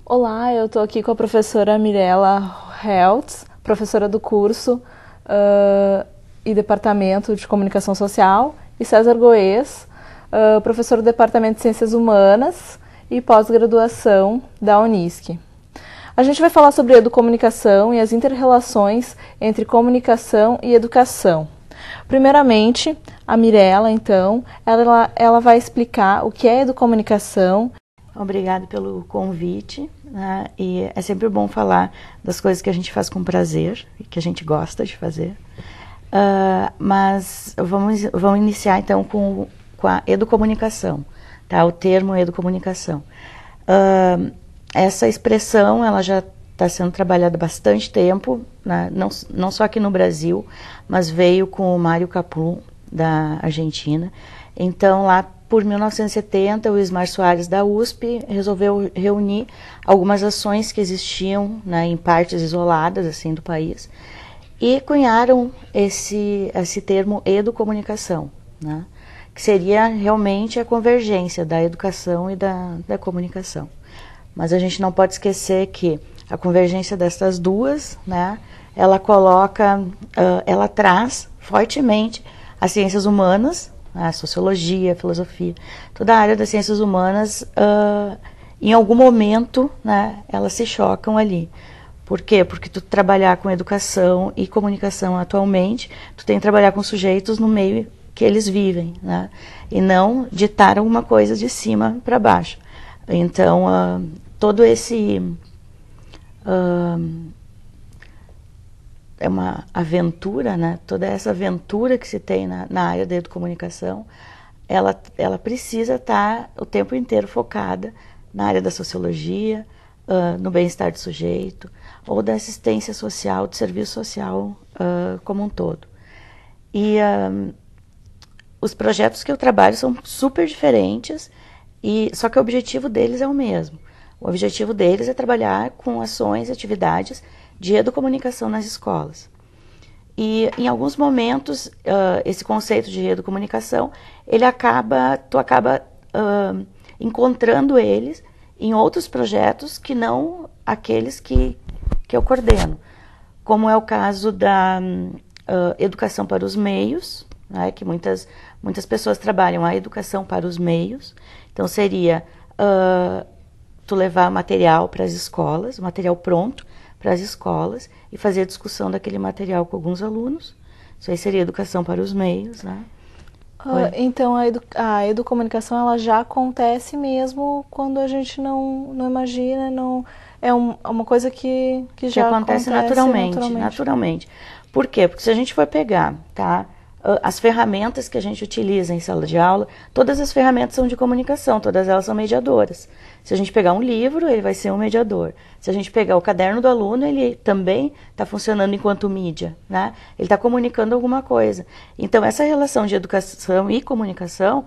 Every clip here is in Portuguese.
Olá, eu estou aqui com a professora Mirella Heltz, professora do curso e Departamento de Comunicação Social, e César Goes, professor do Departamento de Ciências Humanas e pós-graduação da Unisc. A gente vai falar sobre educomunicação e as inter-relações entre comunicação e educação. Primeiramente, a Mirella, então, ela vai explicar o que é educomunicação. Obrigada pelo convite, né? E é sempre bom falar das coisas que a gente faz com prazer e que a gente gosta de fazer. Mas vamos iniciar então com a educomunicação, tá? O termo educomunicação. Essa expressão ela já está sendo trabalhada há bastante tempo, né? Não só aqui no Brasil, mas veio com o Mário Kaplun, da Argentina. Então, lá por 1970, o Ismar Soares, da USP, resolveu reunir algumas ações que existiam, né, em partes isoladas assim, do país, e cunharam esse termo educomunicação, né, que seria realmente a convergência da educação e da comunicação. Mas a gente não pode esquecer que a convergência dessas duas, né, ela traz fortemente as ciências humanas, a sociologia, a filosofia, toda a área das ciências humanas, em algum momento, né, elas se chocam ali. Por quê? Porque tu trabalhar com educação e comunicação atualmente, tu tem que trabalhar com sujeitos no meio que eles vivem, né, e não ditar alguma coisa de cima para baixo. Então, todo esse... é uma aventura, né? Toda essa aventura que se tem na área da educomunicação, ela precisa estar o tempo inteiro focada na área da sociologia, no bem-estar do sujeito, ou da assistência social, do serviço social como um todo. E os projetos que eu trabalho são super diferentes, só que o objetivo deles é o mesmo. O objetivo deles é trabalhar com ações e atividades de educomunicação nas escolas. E em alguns momentos, esse conceito de educomunicação, tu acaba encontrando eles em outros projetos que não aqueles que eu coordeno. Como é o caso da educação para os meios, né, que muitas pessoas trabalham a educação para os meios. Então seria tu levar material para as escolas, material pronto, para as escolas e fazer a discussão daquele material com alguns alunos. Isso aí seria educação para os meios, né? Então a educomunicação ela já acontece mesmo quando a gente não imagina, é uma coisa que já acontece naturalmente. Por quê? Porque se a gente for pegar, tá, as ferramentas que a gente utiliza em sala de aula, todas as ferramentas são de comunicação, todas elas são mediadoras. Se a gente pegar um livro, ele vai ser um mediador. Se a gente pegar o caderno do aluno, ele também está funcionando enquanto mídia, né? Ele está comunicando alguma coisa. Então, essa relação de educação e comunicação,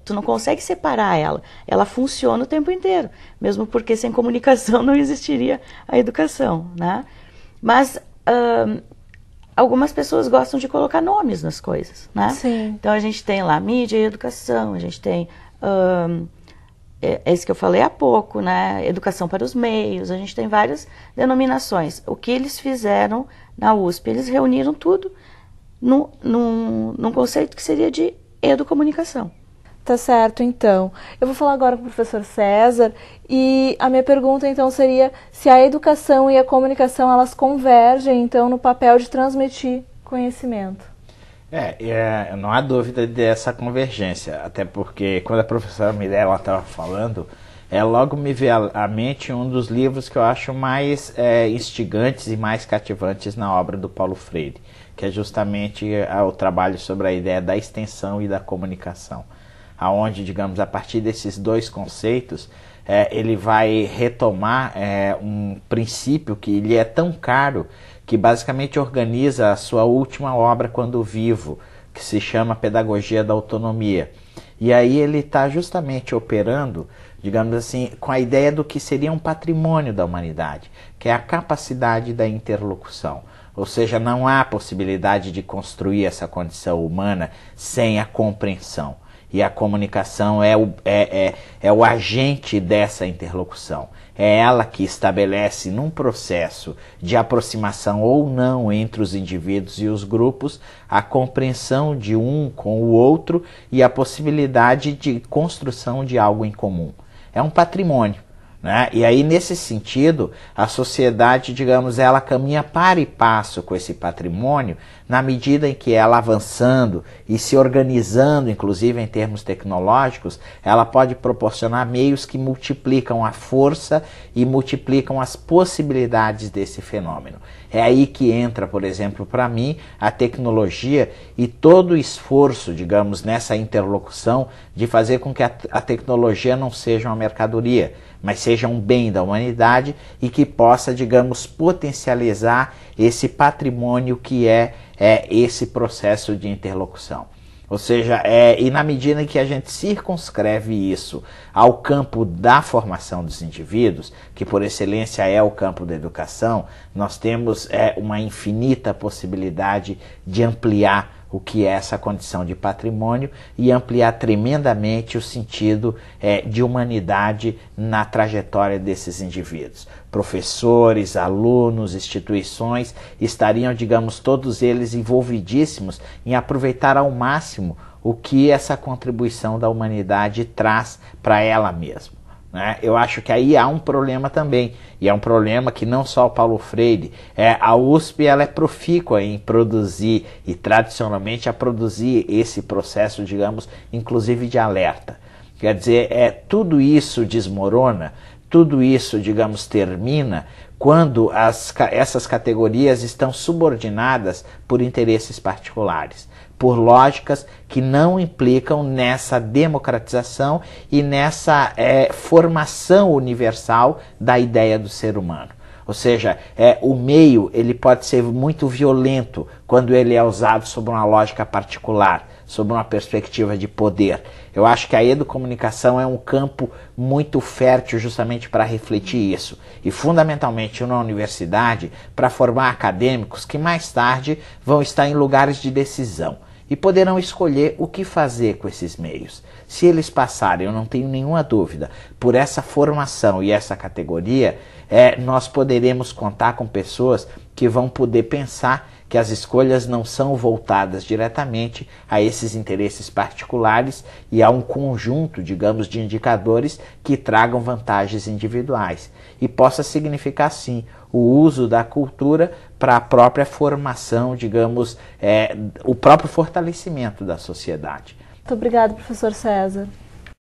tu não consegue separar ela. Ela funciona o tempo inteiro, mesmo porque sem comunicação não existiria a educação, né? Mas algumas pessoas gostam de colocar nomes nas coisas, né? Sim. Então, a gente tem lá mídia e educação, a gente tem... é isso que eu falei há pouco, né? Educação para os meios, a gente tem várias denominações. O que eles fizeram na USP? Eles reuniram tudo num conceito que seria de educomunicação. Tá certo, então. Eu vou falar agora com o professor César e a minha pergunta, então, seria se a educação e a comunicação, elas convergem, então, no papel de transmitir conhecimento. Não há dúvida dessa convergência, até porque quando a professora Mirella estava falando, logo me veio à mente um dos livros que eu acho mais instigantes e mais cativantes na obra do Paulo Freire, que é justamente o trabalho sobre a ideia da extensão e da comunicação, aonde, digamos, a partir desses dois conceitos, ele vai retomar um princípio que lhe é tão caro, que basicamente organiza a sua última obra quando vivo, que se chama Pedagogia da Autonomia. E aí ele está justamente operando, digamos assim, com a ideia do que seria um patrimônio da humanidade, que é a capacidade da interlocução. Ou seja, não há possibilidade de construir essa condição humana sem a compreensão. e a comunicação é o agente dessa interlocução. É ela que estabelece num processo de aproximação ou não entre os indivíduos e os grupos a compreensão de um com o outro e a possibilidade de construção de algo em comum. É um patrimônio, né? E aí, nesse sentido, a sociedade, digamos, ela caminha para e passo com esse patrimônio na medida em que ela avançando e se organizando, inclusive em termos tecnológicos, ela pode proporcionar meios que multiplicam a força e multiplicam as possibilidades desse fenômeno. É aí que entra, por exemplo, para mim, a tecnologia e todo o esforço, digamos, nessa interlocução de fazer com que a tecnologia não seja uma mercadoria, mas seja um bem da humanidade e que possa, digamos, potencializar esse patrimônio que é esse processo de interlocução. Ou seja, e na medida em que a gente circunscreve isso ao campo da formação dos indivíduos, que por excelência é o campo da educação, nós temos uma infinita possibilidade de ampliar o que é essa condição de patrimônio e ampliar tremendamente o sentido de humanidade na trajetória desses indivíduos. Professores, alunos, instituições estariam, digamos, todos eles envolvidíssimos em aproveitar ao máximo o que essa contribuição da humanidade traz para ela mesma. Eu acho que aí há um problema também, e é um problema que não só o Paulo Freire, a USP ela é profícua em produzir, e tradicionalmente a produzir esse processo, digamos, inclusive de alerta. Quer dizer, tudo isso desmorona, tudo isso, digamos, termina quando essas categorias estão subordinadas por interesses particulares, por lógicas que não implicam nessa democratização e nessa formação universal da ideia do ser humano. Ou seja, o meio ele pode ser muito violento quando ele é usado sob uma lógica particular, sob uma perspectiva de poder. Eu acho que a educomunicação é um campo muito fértil justamente para refletir isso. E fundamentalmente na universidade, para formar acadêmicos que mais tarde vão estar em lugares de decisão e poderão escolher o que fazer com esses meios. Se eles passarem, eu não tenho nenhuma dúvida, por essa formação e essa categoria, nós poderemos contar com pessoas que vão poder pensar que as escolhas não são voltadas diretamente a esses interesses particulares e a um conjunto, digamos, de indicadores que tragam vantagens individuais. E possa significar, sim, o uso da cultura para a própria formação, digamos, o próprio fortalecimento da sociedade. Muito obrigada, professor César.